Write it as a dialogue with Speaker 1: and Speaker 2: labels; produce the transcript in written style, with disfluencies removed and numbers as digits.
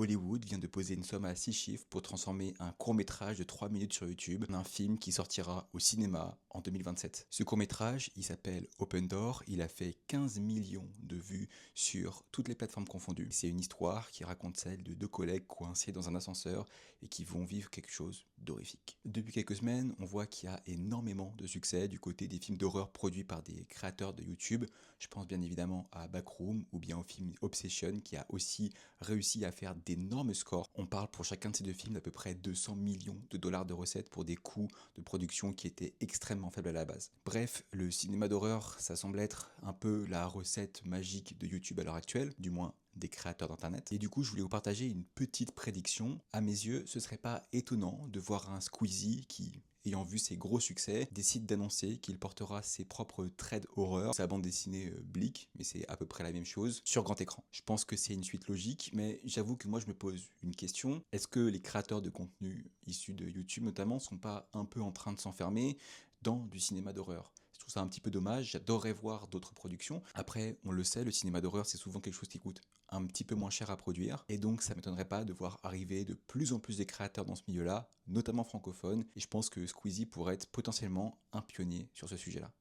Speaker 1: Hollywood vient de poser une somme à 6 chiffres pour transformer un court-métrage de 3 minutes sur YouTube en un film qui sortira au cinéma en 2027. Ce court-métrage, il s'appelle Open Door, il a fait 15 millions de vues sur toutes les plateformes confondues. C'est une histoire qui raconte celle de deux collègues coincés dans un ascenseur et qui vont vivre quelque chose d'horrifique. Depuis quelques semaines, on voit qu'il y a énormément de succès du côté des films d'horreur produits par des créateurs de YouTube. Je pense bien évidemment à Backroom ou bien au film Obsession qui a aussi réussi à faire d'énormes scores. On parle pour chacun de ces deux films d'à peu près 200 millions de dollars de recettes pour des coûts de production qui étaient extrêmement faibles à la base. Bref, le cinéma d'horreur, ça semble être un peu la recette magique de YouTube à l'heure actuelle, du moins des créateurs d'internet. Et du coup, je voulais vous partager une petite prédiction. À mes yeux, ce serait pas étonnant de voir un Squeezie qui, ayant vu ses gros succès, décide d'annoncer qu'il portera ses propres traits horreur, sa bande dessinée Bleak, mais c'est à peu près la même chose, sur grand écran. Je pense que c'est une suite logique, mais j'avoue que moi je me pose une question. Est-ce que les créateurs de contenu issus de YouTube notamment sont pas un peu en train de s'enfermer dans du cinéma d'horreur? Je trouve ça un petit peu dommage, j'adorerais voir d'autres productions. Après, on le sait, le cinéma d'horreur c'est souvent quelque chose qui coûte un petit peu moins cher à produire, et donc ça m'étonnerait pas de voir arriver de plus en plus des créateurs dans ce milieu-là, notamment francophones, et je pense que Squeezie pourrait être potentiellement un pionnier sur ce sujet-là.